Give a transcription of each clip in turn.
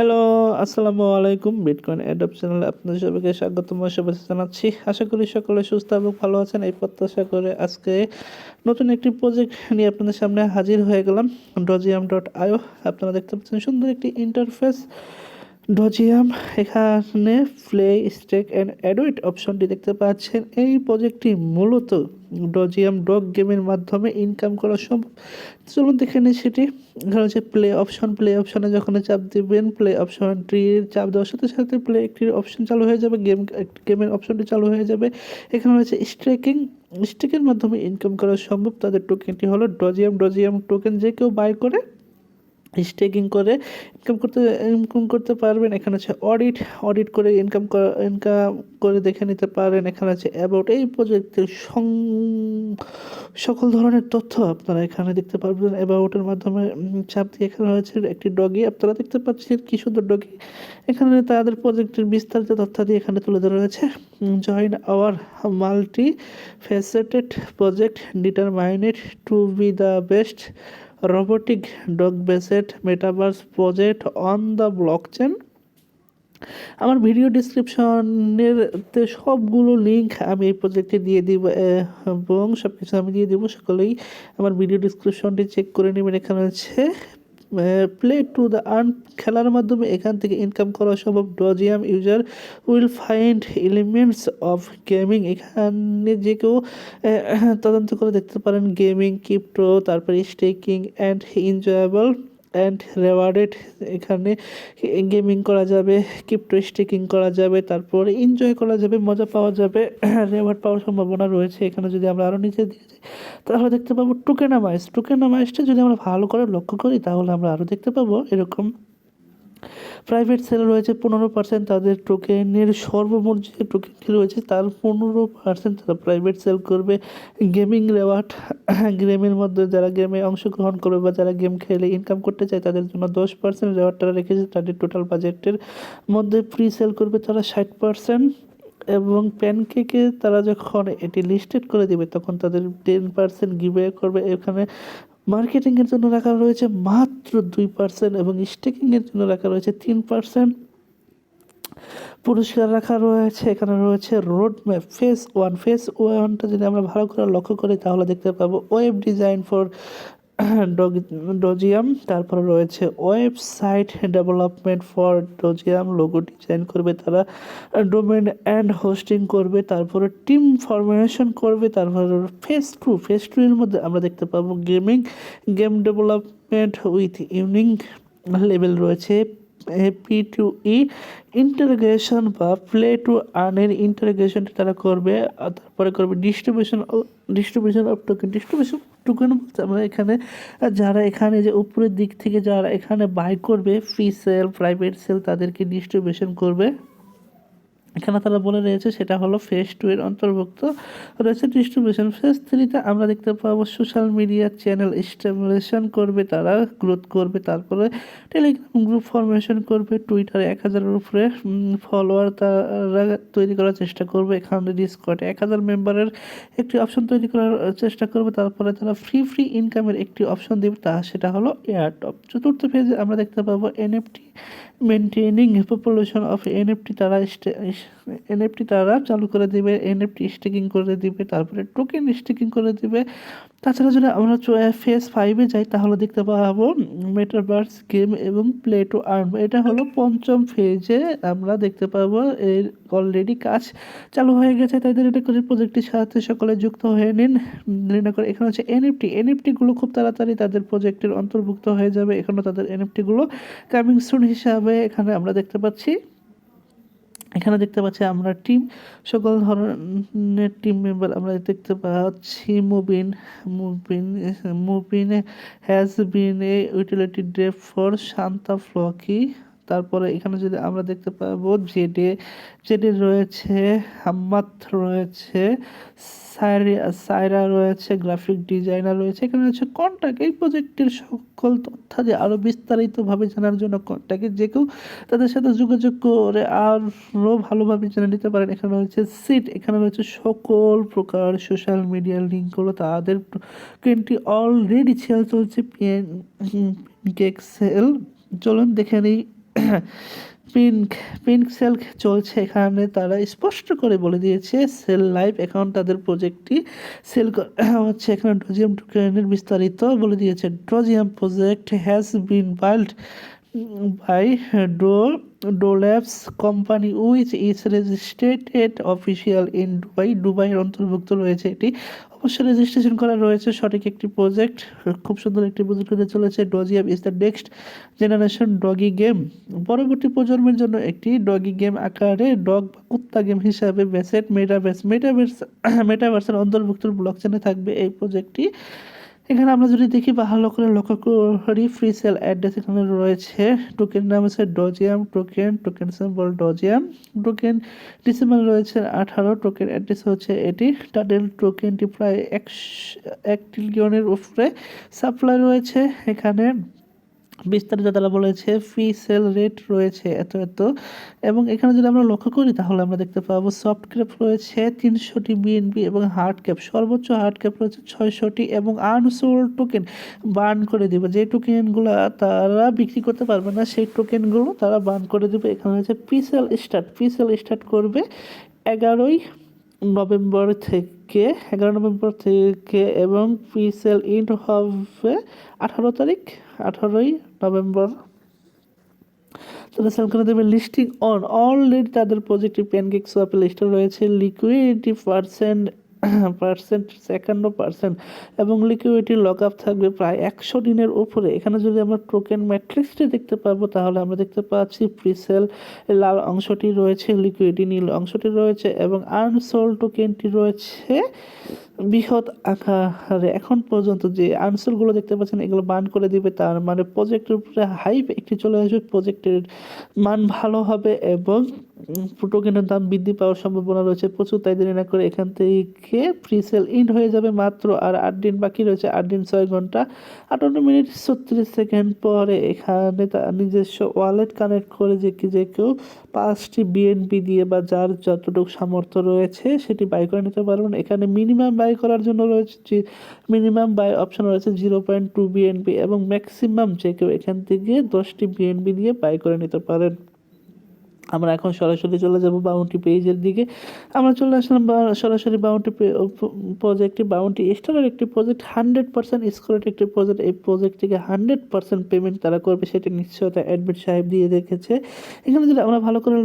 Hello, আসসালামু আলাইকুম। Bitcoin অ্যাডপ চ্যানেলে আপনাদের সবাইকে স্বাগতম ও শুভেচ্ছা জানাচ্ছি। আশা করি সকলে সুস্থ এবং ভালো আছেন। এই প্রত্যাশা করে আজকে নতুন একটি প্রজেক্ট নিয়ে আপনাদের সামনে হাজির হয়ে গেলাম। Dogeum.io আপনারা দেখতে পাচ্ছেন সুন্দর একটি ইন্টারফেস। ডজিয়াম এখানে প্লে স্টেক অ্যান্ড অ্যাডোইট অপশনটি দেখতে পাচ্ছেন। এই প্রজেক্টটি মূলত ডজিয়াম ডগ গেমের মাধ্যমে ইনকাম করা সম্ভব। চলুন দেখে নিই সেটি। এখানে হচ্ছে প্লে অপশনে যখন চাপ দিবেন, প্লে অপশনটির চাপ দেওয়ার সাথে সাথে প্লে একটির অপশন চালু হয়ে যাবে, গেমের অপশনটি চালু হয়ে যাবে। এখানে রয়েছে স্টেকের মাধ্যমে ইনকাম করা সম্ভব। তাদের টোকেনটি হলো ডজিয়াম টোকেন। যে কেউ বাই করে স্টেকিং করে ইনকাম করতে পারবেন। এখানে আছে অডিট করে ইনকাম করে দেখে নিতে পারেন। এখানে আছে অ্যাবাউট এই প্রজেক্টের সকল ধরনের তথ্য আপনারা এখানে দেখতে পারবেন। অ্যাবাউটের মাধ্যমে চাপ দিয়ে এখানে রয়েছে একটি ডগি, আপনারা দেখতে পাচ্ছেন কি সুন্দর ডগি। এখানে তাদের প্রজেক্টের বিস্তারিত তথ্য দিয়ে এখানে তুলে ধরা রয়েছে। Join our multi faceted project determined to be the best robotic dog-based metaverse project on the blockchain। আমার ভিডিও ডিসক্রিপশনের সবগুলো লিঙ্ক আমি এই প্রজেক্টে দিয়ে দিব এবং সব কিছু আমি দিয়ে দেবো। সকলেই আমার ভিডিও ডিসক্রিপশনটি চেক করে নেবেন। এখানে হচ্ছে প্লে টু দ্য আর্ন, খেলার মাধ্যমে এখান থেকে ইনকাম করা সম্ভব। Dogium user will find elements of gaming, এখানে যে কেউ তদন্ত করে দেখতে পারেন গেমিং, ক্রিপ্টো, তারপরে staking and enjoyable and rewarded. এখানে গেমিং করা যাবে, ক্রিপ্টো স্টেকিং করা যাবে, তারপরে এনজয় করা যাবে, মজা পাওয়া যাবে, রেওয়ার্ড পাওয়ার সম্ভাবনা রয়েছে। এখানে যদি আমরা আরও নিচে দিয়ে যাই তাহলে দেখতে পাবো টোকেনামাইজটা যদি আমরা ভালো করে লক্ষ্য করি তাহলে আমরা আরও দেখতে পাবো এরকম প্রাইভেট সেল রয়েছে 15%। তাদের টোকেনের সর্বমোট যে টোকেনটি রয়েছে তার 15% তারা প্রাইভেট সেল করবে। গেমিং রেওয়ার্ড, গেমের মধ্যে যারা গেমে অংশগ্রহণ করবে বা যারা গেম খেলে ইনকাম করতে চায় তাদের জন্য 10% রেওয়ার্ড তারা রেখেছে। তাদের টোটাল বাজেটের মধ্যে ফ্রি সেল করবে তারা 60%। এবং প্যানকেকে তারা যখন এটি লিস্টেড করে দিবে তখন তাদের 10% গিভওয়ে করবে। এখানে মার্কেটিংয়ের জন্য রাখা রয়েছে মাত্র 2% এবং স্টেকিংয়ের জন্য রাখা রয়েছে 3%। পুরস্কার রাখা রয়েছে। এখানে রয়েছে রোড ম্যাপ ফেস ওয়ানটা যদি আমরা ভালো করে লক্ষ্য করি তাহলে দেখতে পাবো ওয়েব ডিজাইন ফর ডজিয়াম, তারপরে রয়েছে website development for Dogium, logo design করবে তারা, ডোমেন অ্যান্ড হোস্টিং করবে, তারপরে টিম ফরমেশন করবে, তারপরে ফেস টু এর মধ্যে আমরা দেখতে পাবো game development with unique level রয়েছে। P2E ইন্টারগ্রেশন বা প্লে টু আর্নের ইন্টারগ্রেশনটা তারা করবে। তারপরে করবে ডিস্ট্রিবিউশন অফ টোকেন বলতে আমরা এখানে যারা এখানে যে উপরের দিক থেকে যারা এখানে বাই করবে ফ্রি সেল, প্রাইভেট সেল, তাদেরকে ডিস্ট্রিবিউশন করবে। এখানে তারা বলে রয়েছে সেটা হলো ফেজ 2 এর অন্তর্ভুক্ত রয়েছে ডিস্ট্রিবিউশন। ফেজ 3তে আমরা দেখতে পাবো সোশ্যাল মিডিয়া চ্যানেল এস্টাবলিশন করবে তারা, গ্রোথ করবে, তারপরে টেলিগ্রাম গ্রুপ ফরমেশন করবে, টুইটারে 1000-এর উপরে ফলোয়ার তারা তৈরি করার চেষ্টা করবে। এখানে ডিসকর্ডে 1000 মেম্বারের একটি অপশন তৈরি করার চেষ্টা করবে। তারপরে তারা ফ্রি ইনকামের একটি অপশন দেবে, সেটা হলো এয়ারড্রপ। চতুর্থ ফেজে আমরা দেখতে পাবো NFT maintaining population of NFT তারা চালু করে দিবে, এনএফটি স্টেকিং করে দিবে, তারপরে টোকেন স্টেকিং করে দিবে। তাছাড়া যদি আমরা ফেজ 5-এ যাই তাহলে দেখতে পাবো মেটাভার্স গেম এবং প্লে টু আর্ন। এটা হলো পঞ্চম ফেজে আমরা দেখতে পাবো এর অলরেডি কাজ চালু হয়ে গেছে। তাদের এটা করে প্রজেক্টটির সাথে সকলে যুক্ত হয়ে নিন। করে এখানে হচ্ছে এনএফটিগুলো খুব তাড়াতাড়ি তাদের প্রজেক্টের অন্তর্ভুক্ত হয়ে যাবে। এখানে তাদের এনএফটিগুলো কামিং সুন হিসাবে এখানে আমরা দেখতে পাচ্ছি। এখানে দেখতে পাচ্ছি আমরা সকল ধরনের টিম মেম্বার আমরা দেখতে পাচ্ছি। Mubin has been a utility dev for Santa Floki. তারপরে এখানে যদি আমরা দেখতে পাবো জেডে রয়েছে, হাম্মাদ রয়েছে, সাইরা রয়েছে, গ্রাফিক ডিজাইনার রয়েছে। এখানে রয়েছে কন্ট্যাক্ট। এই প্রজেক্টের সকল তথ্যাদি আরও বিস্তারিতভাবে জানার জন্য কন্ট্যাক্টে যে কেউ তাদের সাথে যোগাযোগ করে আরও ভালোভাবে জেনে নিতে পারেন। এখানে রয়েছে সিট, এখানে রয়েছে সকল প্রকার সোশ্যাল মিডিয়ার লিঙ্কগুলো। তাদের টোকেনটি অলরেডি সেল চলছে, প্যানকেক সেল। চলুন দেখে নিই পিঙ্ক পিঙ্ক সেল চলছে, এখানে তারা স্পষ্ট করে বলে দিয়েছে সেল লাইভ অ্যাকাউন্ট তাদের প্রজেক্টটি সেল হচ্ছে। এখানে ডোজিয়াম টোকেনের বিস্তারিত বলে দিয়েছে। Dogium project has been build by Do DoLabs company which is registered official in দুবাইয়ের অন্তর্ভুক্ত রয়েছে এটি। অবশ্যই রেজিস্ট্রেশন করা রয়েছে, সঠিক একটি প্রজেক্ট, খুব সুন্দর একটি প্রজেক্ট হতে চলেছে। Dogium is the next generation doggy game, পরবর্তী প্রজন্মের জন্য একটি ডগি গেম আকারে ডগ বা কুত্তা গেম হিসাবে বেসেট মেটাভার্সের অন্তর্ভুক্ত ব্লকচেনে থাকবে এই প্রজেক্টটি। এখানে আমরা যদি দেখি ভালো করে লক্ষ্য করি, ফ্রি সেল অ্যাড্রেস এখানে রয়েছে। টোকেন নাম হচ্ছে ডোজিয়াম টোকেন সিম্বল ডোজিয়াম, টোকেন ডিসেম্বর রয়েছে 18, টোকেন অ্যাড্রেস হচ্ছে এটি। তাদের টোকেনটি প্রায় 1 ট্রিলিয়নের উপরে সাপ্লাই রয়েছে। এখানে বিস্তারিত তারা বলেছে ফি সেল রেট রয়েছে এত এবং এখানে যদি আমরা লক্ষ্য করি তাহলে আমরা দেখতে পাবো সফট ক্যাপ রয়েছে 300টি বিএনপি এবং হার্ড ক্যাপ সর্বোচ্চ হার্ড ক্যাপ রয়েছে 600টি এবং আনসোল্ড টোকেন বার্ন করে দিবে। যে টোকেনগুলো তারা বিক্রি করতে পারবে না সেই টোকেনগুলো তারা বার্ন করে দিবে। এখানে হচ্ছে পি সেল স্টার্ট করবে 11 নভেম্বর থেকে এবং ফি সেল ইন্ট হবে 18 নভেম্বর। তারা সেল করে দেবে। লিস্টিং অন অলরেডি তাদের পজিটিভ প্যানকেক সোয়াপে লিস্টে রয়েছে। লিকুইডিটি পার্সেন্ট এবং লিকুইডিটি লক আপ থাকবে প্রায় 100 দিনের উপরে। এখানে যদি আমরা টোকেন ম্যাট্রিক্সটি দেখতে পাবো তাহলে আমরা দেখতে পাচ্ছি প্রিসেল লাল অংশটি রয়েছে, লিকুইডিটি নীল অংশটি রয়েছে এবং আনসোল্ড টোকেনটি রয়েছে বৃহৎ আকারে। এখন পর্যন্ত যে আনসোলগুলো দেখতে পাচ্ছেন এগুলো বান করে দিবে, তার মানে প্রজেক্টের উপরে হাইপ একটি চলে আসবে, প্রজেক্টের মান ভালো হবে এবং টোকেনের দাম বৃদ্ধি পাওয়ার সম্ভাবনা রয়েছে প্রচুর। তাই দেরি না করে এখান থেকে প্রি সেল ইন্ড হয়ে যাবে মাত্র আর 8 দিন বাকি রয়েছে। 8 দিন 6 ঘন্টা 58 মিনিট 36 সেকেন্ড পরে এখানে তার নিজস্ব ওয়ালেট কানেক্ট করে যে কেউ 5টি বিএনপি দিয়ে বা যার যতটুকু সামর্থ্য রয়েছে সেটি বাই করে নিতে পারবেন। এখানে মিনিমাম বাই করার জন্য রয়েছে মিনিমাম বাই অপশন রয়েছে 0.2 বিএনপি এবং ম্যাক্সিমাম যে কেউ এখান থেকে 10টি বিএনপি দিয়ে বাই করে নিতে পারেন। আমরা এখন সরাসরি চলে যাব বাউন্টি পেজের দিকে। আমরা চলে আসলাম সরাসরি বাউন্টি প্রজেক্টটি বাউন্টি স্টারের একটি প্রজেক্ট, 100% স্কোরেড একটি প্রজেক্ট। এই প্রজেক্ট থেকে 100% পেমেন্ট তারা করবে সেটি নিশ্চয়তা অ্যাডমিট সাহেব দিয়ে রেখেছে। এখানে যদি আমরা ভালো করে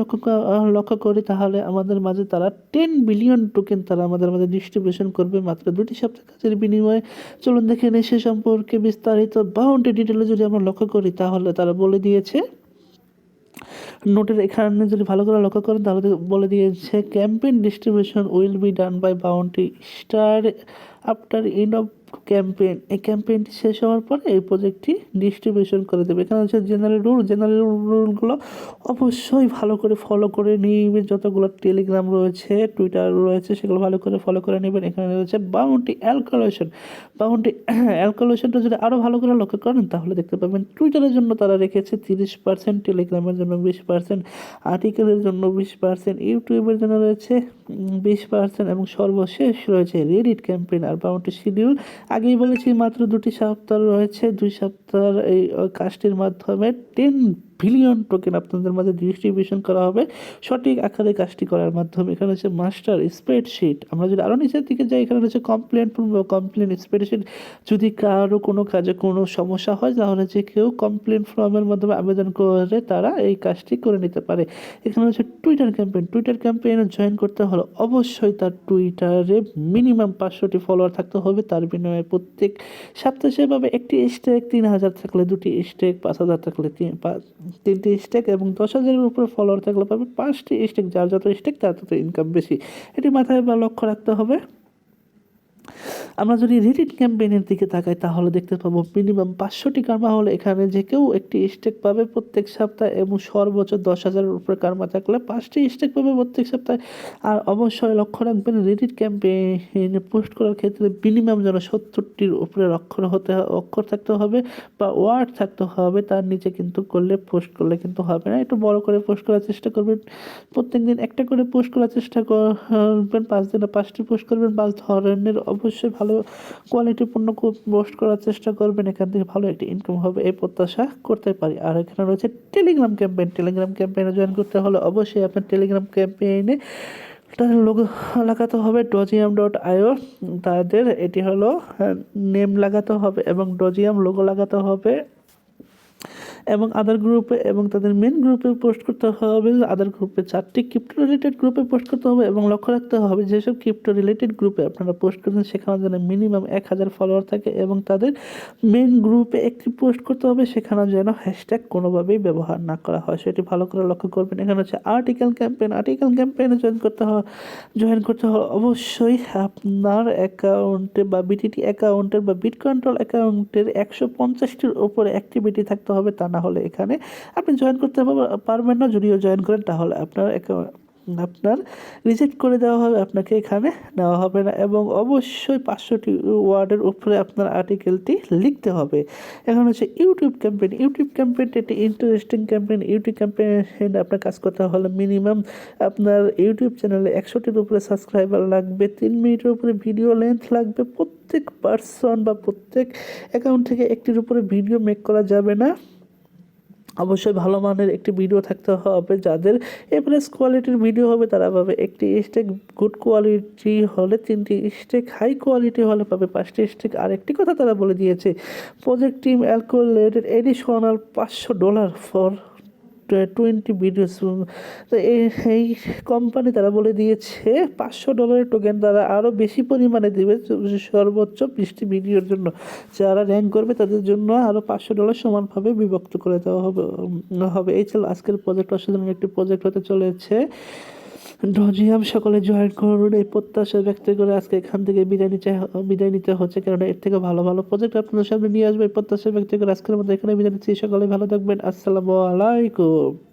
লক্ষ্য করি তাহলে আমাদের মাঝে তারা 10 বিলিয়ন টোকেন তারা আমাদের মাঝে ডিস্ট্রিবিউশন করবে মাত্র 2টি সপ্তাহ কাজের বিনিময়ে। চলুন দেখে নেই সে সম্পর্কে বিস্তারিত। বাউন্টি ডিটেলে যদি আমরা লক্ষ্য করি তাহলে তারা বলে দিয়েছে নোটের এখানে যদি ভালো করে লক্ষ্য করেন তাহলে বলে দিয়েছে campaign distribution will be done by bounty star after end of campaign. এই ক্যাম্পেইনটি শেষ হওয়ার পরে এই প্রজেক্টটি ডিস্ট্রিবিউশন করে দেবে। এখানে হচ্ছে জেনারেল রুলগুলো অবশ্যই ভালো করে ফলো করে নিবে। যতগুলো টেলিগ্রাম রয়েছে টুইটার রয়েছে সেগুলো ভালো করে ফলো করে নেবেন। এখানে রয়েছে বাউন্টি অ্যালকুলেশনটা যদি আরও ভালো করে লক্ষ্য করেন তাহলে দেখতে পাবেন টুইটারের জন্য তারা রেখেছে 30%, টেলিগ্রামের জন্য 20%, আর্টিকেলের জন্য 20%, ইউটিউবের জন্য রয়েছে 20% এবং সর্বশেষ রয়েছে রেডিট ক্যাম্পেইন আর বাউন্টি শিডিউল। আগেই বলেছি মাত্র 2টি সপ্তাহ রয়েছে, 2 সপ্তাহ এই কাজটির মাধ্যমে 10 বিলিয়ন টোকেন আপনাদের মাঝে ডিস্ট্রিবিউশন করা হবে সঠিক আকারে কাজটি করার মাধ্যমে। এখানে হচ্ছে মাস্টার স্প্রেডশিট। আমরা যদি আরও নিচের দিকে যাই এখানে হচ্ছে কমপ্লেন স্প্রেডশিট। যদি কারো কোনো কাজে কোনো সমস্যা হয় তাহলে যে কেউ কমপ্লেন ফর্মের মাধ্যমে আবেদন করে তারা এই কাজটি করে নিতে পারে। এখানে হচ্ছে টুইটার ক্যাম্পেইনে জয়েন করতে হলে অবশ্যই তার টুইটারে মিনিমাম 500টি ফলোয়ার থাকতে হবে। তার বিনিময়ে প্রত্যেক সপ্তাহে সেভাবে একটি স্টেক 3000 থাকলে 2টি স্টেক, 5000 থাকলে 3টি স্টেক এবং 10,000-এর উপরে ফলোয়ার থাকলে পাবে 5টি স্টেক। যার যত স্টেক তার তত ইনকাম বেশি, এটি মাথায় বা লক্ষ্য রাখতে হবে। আমরা যদি রেডিট ক্যাম্পেইনের দিকে তাকাই তাহলে দেখতে পাবো মিনিমাম 500টি কার্মা হলে এখানে যে কেউ একটি স্টেক পাবে প্রত্যেক সপ্তাহে এবং সর্বোচ্চ 10,000-এর উপরে কার্মা থাকলে 5টি স্টেক পাবে প্রত্যেক সপ্তাহে। আর অবশ্যই লক্ষ্য রাখবেন রেডিট ক্যাম্পেইনে পোস্ট করার ক্ষেত্রে মিনিমাম যেন 70টির উপরে অক্ষর থাকতে হবে বা ওয়ার্ড থাকতে হবে, তার নিচে কিন্তু পোস্ট করলে কিন্তু হবে না। একটু বড় করে পোস্ট করার চেষ্টা করবেন, প্রত্যেক দিন একটা করে পোস্ট করার চেষ্টা করবেন। 5 দিনে 5টি পোস্ট করবেন। 5 ধরনের অবশ্যই ভালো কোয়ালিটিপূর্ণ পোস্ট করার চেষ্টা করবেন, এখান থেকে ভালো একটি ইনকাম হবে এই প্রত্যাশা করতে পারি। আর এখানে রয়েছে টেলিগ্রাম ক্যাম্পেইনে জয়েন করতে হলে অবশ্যই আপনার টেলিগ্রাম ক্যাম্পেইনে তাদের লোগো লাগাতে হবে Dogeum.io, তাদের এটি হলো নেম লাগাতে হবে এবং Dogeum লোগো লাগাতে হবে এবং আদার গ্রুপে এবং তাদের মেন গ্রুপে পোস্ট করতে হবে। আদার গ্রুপে 4টি ক্রিপ্টো রিলেটেড গ্রুপে পোস্ট করতে হবে এবং লক্ষ্য রাখতে হবে যেসব ক্রিপ্টো রিলেটেড গ্রুপে আপনারা পোস্ট করছেন সেখানে যেন মিনিমাম 1000 ফলোয়ার থাকে এবং তাদের মেন গ্রুপে একটি পোস্ট করতে হবে সেখানে যেন হ্যাশট্যাগ কোনোভাবেই ব্যবহার না করা হয়, সেটি ভালো করে লক্ষ্য করবেন। এখানে হচ্ছে আর্টিকেল ক্যাম্পেইনে জয়েন করতে হবে অবশ্যই আপনার অ্যাকাউন্টে বা বিটিটি অ্যাকাউন্টের বা বিট কন্ট্রোল অ্যাকাউন্টের 150টির ওপরে অ্যাক্টিভিটি থাকতে হবে, তা না হলে এখানে আপনি জয়েন করতে পারবেন না। যদিও জয়েন করেন তাহলে আপনার রিজেক্ট করে দেওয়া হবে, আপনাকে এখানে নেওয়া হবে না এবং অবশ্যই 500টি ওয়ার্ডের উপরে আপনার আর্টিকেলটি লিখতে হবে। এখন হচ্ছে ইউটিউব ক্যাম্পেইন একটি ইন্টারেস্টিং ক্যাম্পেইন। ইউটিউব ক্যাম্পেইনে আপনার কাজ করতে হলে মিনিমাম আপনার ইউটিউব চ্যানেলে 100টির উপরে সাবস্ক্রাইবার লাগবে, 3 মিনিটের উপরে ভিডিও লেন্থ লাগবে। প্রত্যেক পার্সন বা প্রত্যেক অ্যাকাউন্ট থেকে একটির উপরে ভিডিও মেক করা যাবে না, অবশ্যই ভালো মানের একটি ভিডিও থাকতে হবে। যাদের এভারেজ কোয়ালিটির ভিডিও হবে তারা পাবে একটি স্টেক, গুড কোয়ালিটি হলে 3টি স্টেক, হাই কোয়ালিটি হলে পাবে 5টি স্টেক। আর একটি কথা তারা বলে দিয়েছে, project team allocated additional $500 for 20 videos. তো এই কোম্পানি তারা বলে দিয়েছে $500 টোকেন তারা আরও বেশি পরিমাণে দেবে সর্বোচ্চ 20টি ভিডিওর জন্য। যারা র্যাঙ্ক করবে তাদের জন্য আরও $500 সমানভাবে বিভক্ত করে দেওয়া হবে। এই ছিল আজকের প্রজেক্ট, অসাধারণ একটি প্রজেক্ট হতে চলেছে। Dogeum সকলে জয়েন করুন এই প্রত্যাশা ব্যক্ত করে আজকে এখান থেকে বিদায় নিতে হচ্ছে, কারণ এর থেকে ভালো প্রজেক্ট আপনাদের সামনে নিয়ে আসবে এই প্রত্যাশা ব্যক্ত করে আজকের মতো এখানে বিদায় নিচ্ছি। সকলে ভালো থাকবেন, আসসালামু আলাইকুম।